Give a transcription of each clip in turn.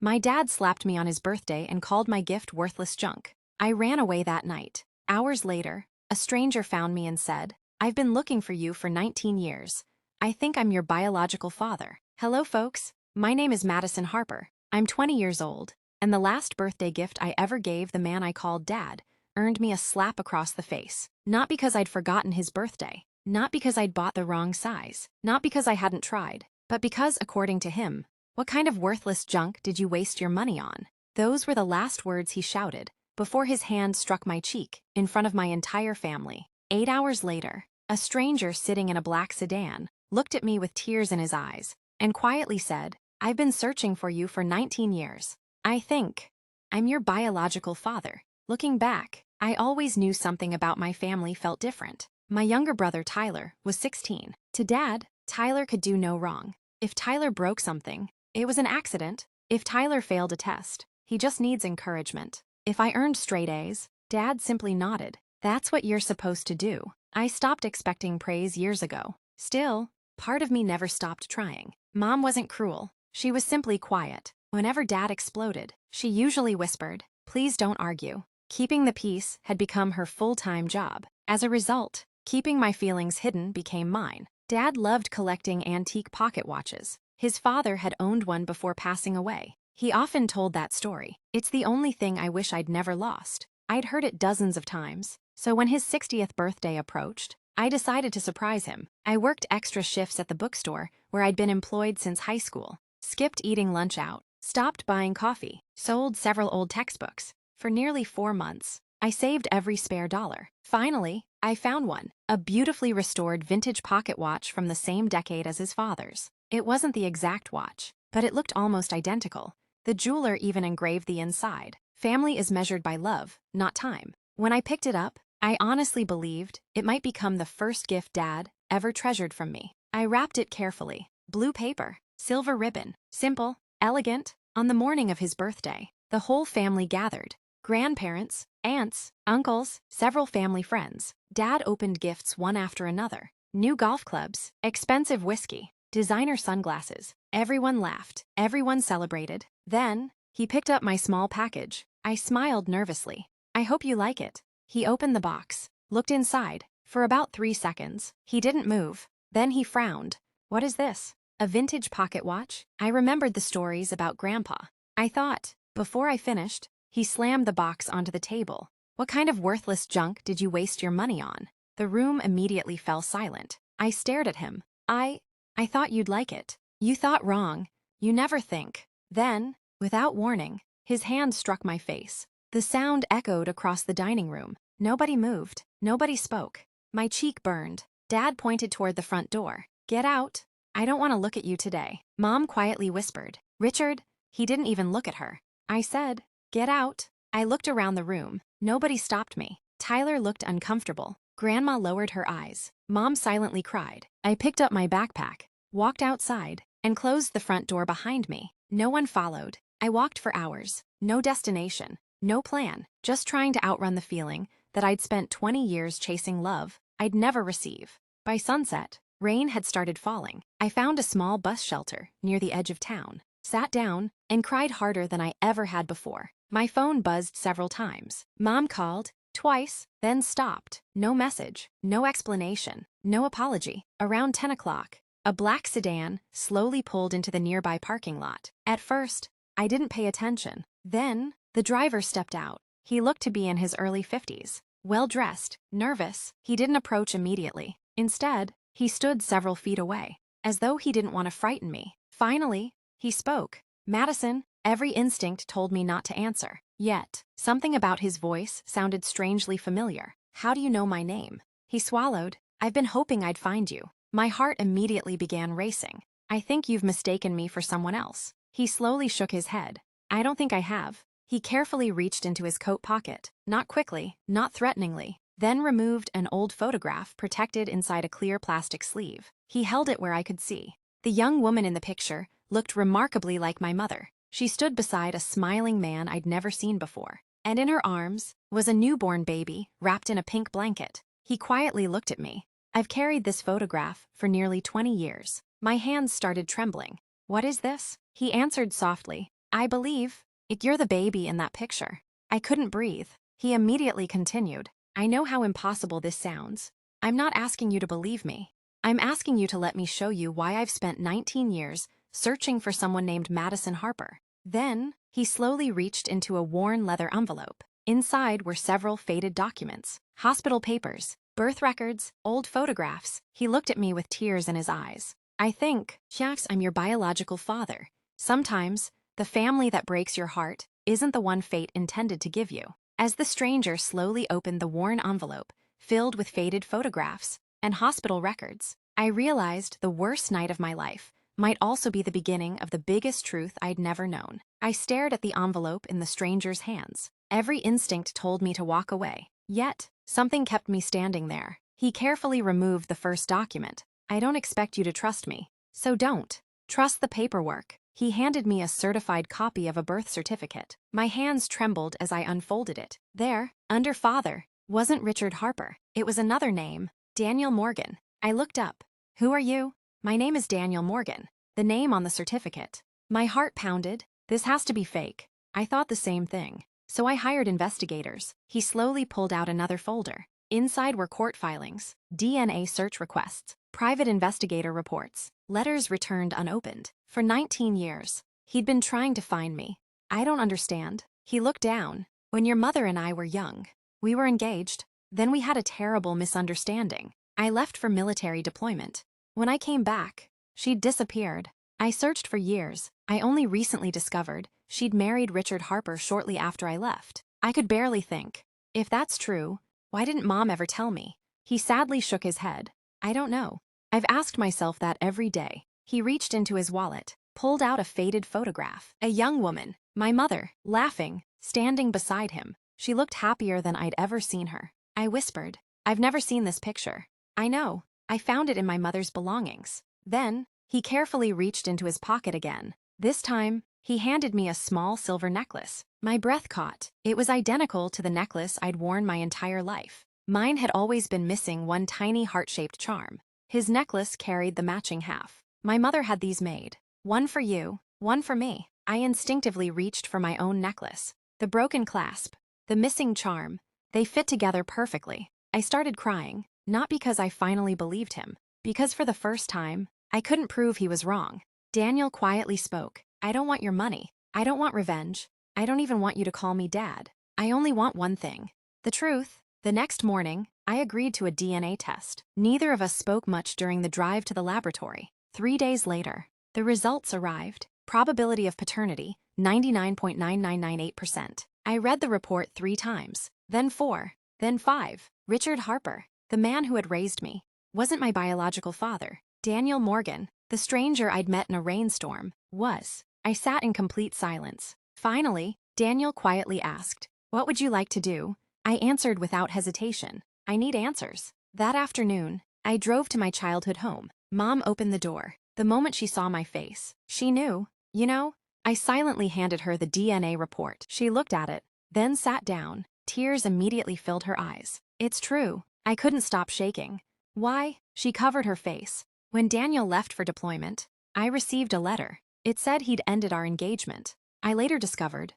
My dad slapped me on his birthday and called my gift worthless junk. I ran away that night. Hours later, a stranger found me and said, "I've been looking for you for 19 years. I think I'm your biological father." Hello, folks. My name is Madison Harper. I'm 20 years old, and the last birthday gift I ever gave the man I called Dad earned me a slap across the face. Not because I'd forgotten his birthday, not because I'd bought the wrong size, not because I hadn't tried, but because, according to him, "What kind of worthless junk did you waste your money on?" Those were the last words he shouted before his hand struck my cheek in front of my entire family. 8 hours later, a stranger sitting in a black sedan looked at me with tears in his eyes and quietly said, "I've been searching for you for 19 years. I think I'm your biological father." Looking back, I always knew something about my family felt different. My younger brother, Tyler, was 16. To Dad, Tyler could do no wrong. If Tyler broke something, it was an accident. If Tyler failed a test, he just needs encouragement. If I earned straight A's, Dad simply nodded. "That's what you're supposed to do." I stopped expecting praise years ago. Still, part of me never stopped trying. Mom wasn't cruel. She was simply quiet. Whenever Dad exploded, she usually whispered, "Please don't argue." Keeping the peace had become her full-time job. As a result, keeping my feelings hidden became mine. Dad loved collecting antique pocket watches. His father had owned one before passing away. He often told that story. "It's the only thing I wish I'd never lost." I'd heard it dozens of times, so when his 60th birthday approached, I decided to surprise him. I worked extra shifts at the bookstore where I'd been employed since high school, skipped eating lunch out, stopped buying coffee, sold several old textbooks. For nearly 4 months, I saved every spare dollar. Finally, I found one, a beautifully restored vintage pocket watch from the same decade as his father's. It wasn't the exact watch, but it looked almost identical. The jeweler even engraved the inside. "Family is measured by love, not time." When I picked it up, I honestly believed it might become the first gift Dad ever treasured from me. I wrapped it carefully. Blue paper, silver ribbon, simple, elegant. On the morning of his birthday, the whole family gathered. Grandparents, aunts, uncles, several family friends. Dad opened gifts one after another. New golf clubs, expensive whiskey, designer sunglasses. Everyone laughed. Everyone celebrated. Then, he picked up my small package. I smiled nervously. "I hope you like it." He opened the box, looked inside. For about 3 seconds, he didn't move. Then he frowned. "What is this? A vintage pocket watch?" I remembered the stories about Grandpa. I thought, before I finished, he slammed the box onto the table. "What kind of worthless junk did you waste your money on?" The room immediately fell silent. I stared at him. I thought you'd like it." "You thought wrong. You never think." Then, without warning, his hand struck my face. The sound echoed across the dining room. Nobody moved. Nobody spoke. My cheek burned. Dad pointed toward the front door. "Get out. I don't want to look at you today." Mom quietly whispered, "Richard." He didn't even look at her. I said, "Get out." I looked around the room. Nobody stopped me. Tyler looked uncomfortable. Grandma lowered her eyes. Mom silently cried. I picked up my backpack, walked outside, and closed the front door behind me. No one followed. I walked for hours. No destination, no plan, just trying to outrun the feeling that I'd spent 20 years chasing love I'd never receive. By sunset, rain had started falling. I found a small bus shelter near the edge of town, sat down, and cried harder than I ever had before. My phone buzzed several times. Mom called, twice, then stopped. No message, no explanation, no apology. Around 10 o'clock, a black sedan slowly pulled into the nearby parking lot. At first, I didn't pay attention. Then, the driver stepped out. He looked to be in his early 50s. Well-dressed, nervous, he didn't approach immediately. Instead, he stood several feet away, as though he didn't want to frighten me. Finally, he spoke. "Madison." Every instinct told me not to answer. Yet, something about his voice sounded strangely familiar. "How do you know my name?" He swallowed. "I've been hoping I'd find you." My heart immediately began racing. "I think you've mistaken me for someone else." He slowly shook his head. "I don't think I have." He carefully reached into his coat pocket, not quickly, not threateningly, then removed an old photograph protected inside a clear plastic sleeve. He held it where I could see. The young woman in the picture looked remarkably like my mother. She stood beside a smiling man I'd never seen before, and in her arms was a newborn baby wrapped in a pink blanket. He quietly looked at me. "I've carried this photograph for nearly 20 years. My hands started trembling. "What is this?" He answered softly, I believe you're the baby in that picture. I couldn't breathe. He immediately continued. I know how impossible this sounds. I'm not asking you to believe me. I'm asking you to let me show you why I've spent 19 years searching for someone named Madison Harper. Then, he slowly reached into a worn leather envelope. Inside were several faded documents, hospital papers, birth records, old photographs. He looked at me with tears in his eyes. I think, Jax, I'm your biological father. Sometimes, the family that breaks your heart isn't the one fate intended to give you. As the stranger slowly opened the worn envelope, filled with faded photographs and hospital records, I realized the worst night of my life might also be the beginning of the biggest truth I'd never known. I stared at the envelope in the stranger's hands. Every instinct told me to walk away. Yet, something kept me standing there. He carefully removed the first document. I don't expect you to trust me, so don't. Trust the paperwork. He handed me a certified copy of a birth certificate. My hands trembled as I unfolded it. There, under father, wasn't Richard Harper. It was another name, Daniel Morgan. I looked up. Who are you? My name is Daniel Morgan. The name on the certificate. My heart pounded. This has to be fake. I thought the same thing. So I hired investigators. He slowly pulled out another folder. Inside were court filings, DNA search requests, private investigator reports, letters returned unopened. For 19 years, he'd been trying to find me. I don't understand. He looked down. When your mother and I were young, we were engaged. Then we had a terrible misunderstanding. I left for military deployment. When I came back, she'd disappeared. I searched for years. I only recently discovered she'd married Richard Harper shortly after I left. I could barely think. If that's true, why didn't Mom ever tell me? He sadly shook his head. I don't know. I've asked myself that every day. He reached into his wallet, pulled out a faded photograph. A young woman, my mother, laughing, standing beside him. She looked happier than I'd ever seen her. I whispered, I've never seen this picture. I know. I found it in my mother's belongings. Then, he carefully reached into his pocket again. This time, he handed me a small silver necklace. My breath caught. It was identical to the necklace I'd worn my entire life. Mine had always been missing one tiny heart-shaped charm. His necklace carried the matching half. My mother had these made. One for you, one for me. I instinctively reached for my own necklace. The broken clasp, the missing charm, they fit together perfectly. I started crying, not because I finally believed him, because for the first time, I couldn't prove he was wrong. Daniel quietly spoke. I don't want your money. I don't want revenge. I don't even want you to call me Dad. I only want one thing. The truth. The next morning, I agreed to a DNA test. Neither of us spoke much during the drive to the laboratory. 3 days later, the results arrived. Probability of paternity, 99.9998%. I read the report 3 times, then 4, then 5. Richard Harper, the man who had raised me, wasn't my biological father. Daniel Morgan, the stranger I'd met in a rainstorm, was. I sat in complete silence. Finally, Daniel quietly asked, "What would you like to do?" I answered without hesitation. I need answers. That afternoon, I drove to my childhood home. Mom opened the door. The moment she saw my face, she knew. You know, I silently handed her the DNA report. She looked at it, then sat down. Tears immediately filled her eyes. It's true. I couldn't stop shaking. Why? She covered her face. When Daniel left for deployment, I received a letter. It said he'd ended our engagement. I later discovered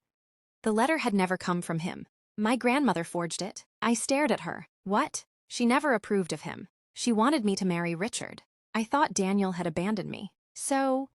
the letter had never come from him. My grandmother forged it. I stared at her. What? She never approved of him. She wanted me to marry Richard. I thought Daniel had abandoned me. So,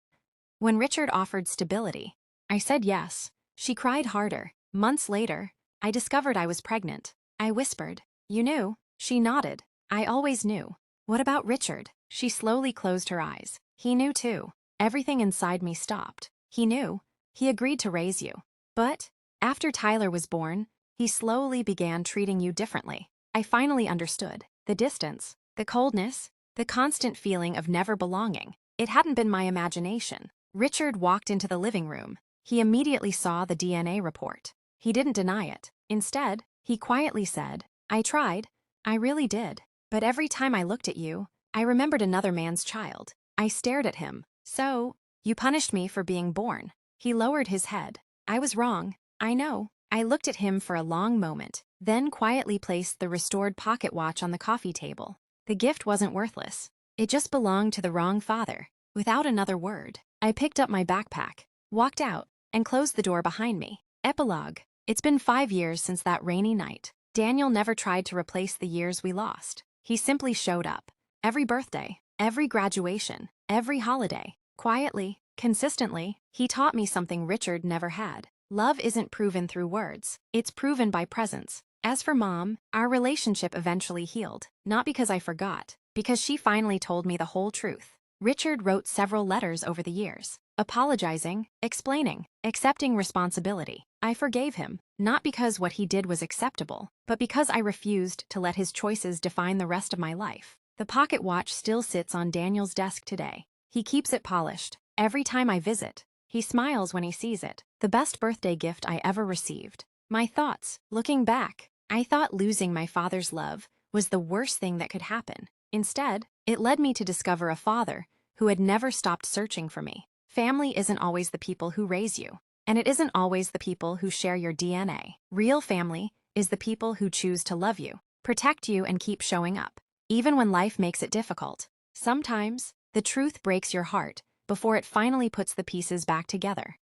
when Richard offered stability, I said yes. She cried harder. Months later, I discovered I was pregnant. I whispered, "You knew?" She nodded. I always knew. What about Richard? She slowly closed her eyes. He knew too. Everything inside me stopped. He knew. He agreed to raise you. But, after Tyler was born, he slowly began treating you differently. I finally understood. The distance, the coldness, the constant feeling of never belonging. It hadn't been my imagination. Richard walked into the living room. He immediately saw the DNA report. He didn't deny it. Instead, he quietly said, "I tried. I really did. But every time I looked at you, I remembered another man's child." I stared at him. "So, you punished me for being born." He lowered his head. "I was wrong. I know." I looked at him for a long moment, then quietly placed the restored pocket watch on the coffee table. The gift wasn't worthless. It just belonged to the wrong father. Without another word, I picked up my backpack, walked out, and closed the door behind me. Epilogue. It's been 5 years since that rainy night. Daniel never tried to replace the years we lost. He simply showed up. Every birthday, every graduation, every holiday. Quietly, consistently, he taught me something Richard never had. Love isn't proven through words. It's proven by presence. As for Mom, our relationship eventually healed. Not because I forgot, because she finally told me the whole truth. Richard wrote several letters over the years, apologizing, explaining, accepting responsibility. I forgave him, not because what he did was acceptable, but because I refused to let his choices define the rest of my life. The pocket watch still sits on Daniel's desk today. He keeps it polished. Every time I visit, he smiles when he sees it. The best birthday gift I ever received. My thoughts, looking back, I thought losing my father's love was the worst thing that could happen. Instead, it led me to discover a father who had never stopped searching for me. Family isn't always the people who raise you, and it isn't always the people who share your DNA. Real family is the people who choose to love you, protect you, and keep showing up, even when life makes it difficult. Sometimes, the truth breaks your heart before it finally puts the pieces back together.